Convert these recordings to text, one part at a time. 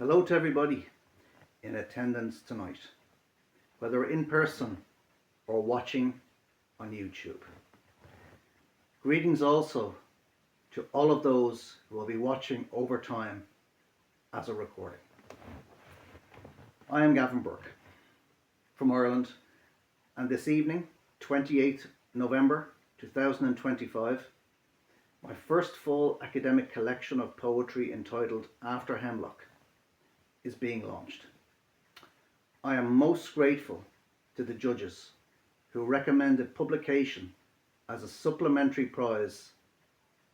Hello to everybody in attendance tonight, whether in person or watching on YouTube. Greetings also to all of those who will be watching over time as a recording. I am Gavin Bourke from Ireland, and this evening, 28th November 2025, my first full academic collection of poetry entitled After Hemlock is being launched. I am most grateful to the judges who recommended publication as a supplementary prize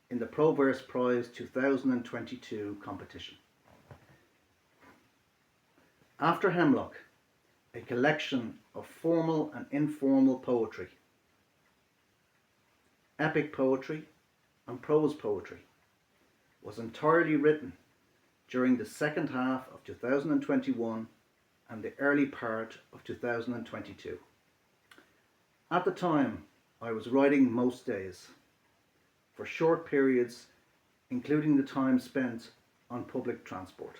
in the Proverse Prize 2022 competition. After Hemlock, a collection of formal and informal poetry, epic poetry and prose poetry, was entirely written during the second half of 2021 and the early part of 2022. At the time, I was writing most days, for short periods, including the time spent on public transport.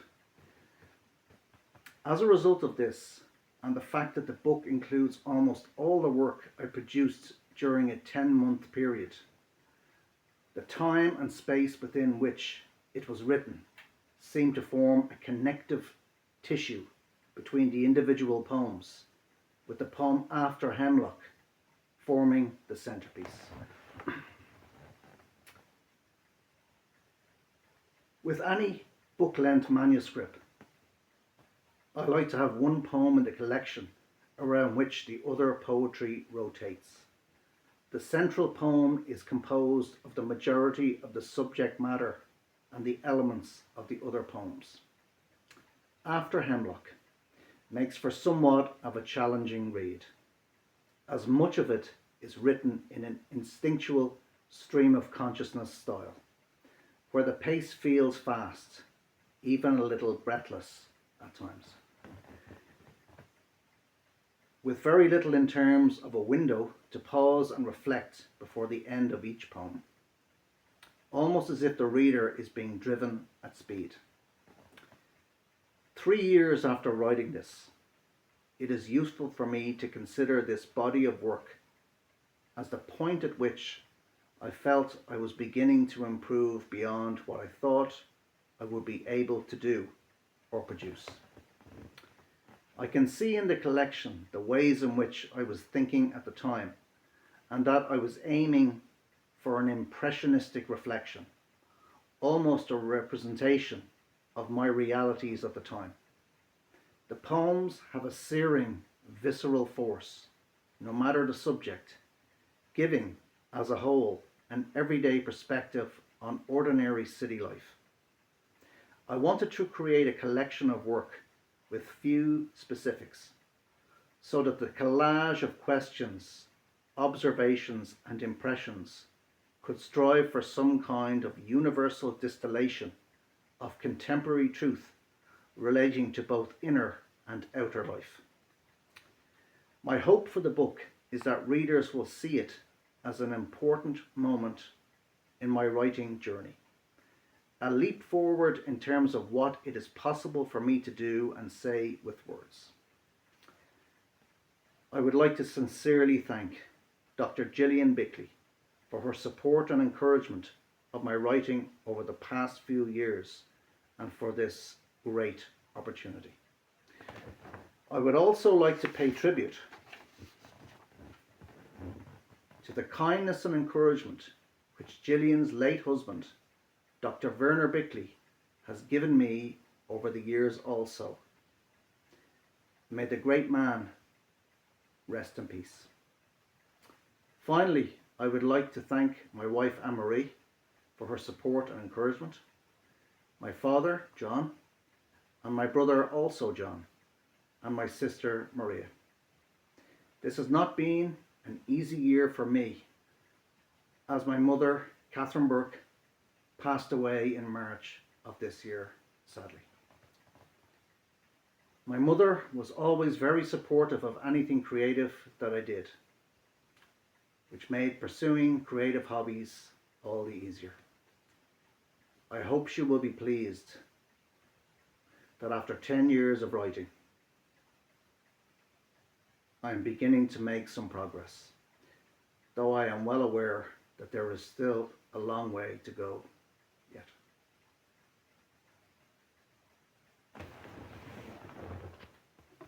As a result of this, and the fact that the book includes almost all the work I produced during a 10-month period, the time and space within which it was written seemed to form a connective tissue between the individual poems, with the poem After Hemlock forming the centerpiece. With any book-length manuscript, I like to have one poem in the collection around which the other poetry rotates. The central poem is composed of the majority of the subject matter and the elements of the other poems. After Hemlock makes for somewhat of a challenging read, as much of it is written in an instinctual stream of consciousness style, where the pace feels fast, even a little breathless at times, with very little in terms of a window to pause and reflect before the end of each poem, almost as if the reader is being driven at speed. 3 years after writing this, it is useful for me to consider this body of work as the point at which I felt I was beginning to improve beyond what I thought I would be able to do or produce. I can see in the collection the ways in which I was thinking at the time, and that I was aiming for an impressionistic reflection, almost a representation of my realities at the time. The poems have a searing, visceral force, no matter the subject, giving, as a whole, an everyday perspective on ordinary city life. I wanted to create a collection of work with few specifics, so that the collage of questions, observations and impressions could strive for some kind of universal distillation of contemporary truth relating to both inner and outer life. My hope for the book is that readers will see it as an important moment in my writing journey, a leap forward in terms of what it is possible for me to do and say with words. I would like to sincerely thank Dr. Gillian Bickley for her support and encouragement of my writing over the past few years and for this great opportunity. I would also like to pay tribute to the kindness and encouragement which Gillian's late husband, Dr. Werner Bickley, has given me over the years also. May the great man rest in peace. Finally, I would like to thank my wife Anne-Marie for her support and encouragement, my father John, and my brother also John, and my sister Maria. This has not been an easy year for me, as my mother Catherine Bourke passed away in March of this year, sadly. My mother was always very supportive of anything creative that I did, which made pursuing creative hobbies all the easier. I hope she will be pleased that after 10 years of writing, I am beginning to make some progress, though I am well aware that there is still a long way to go.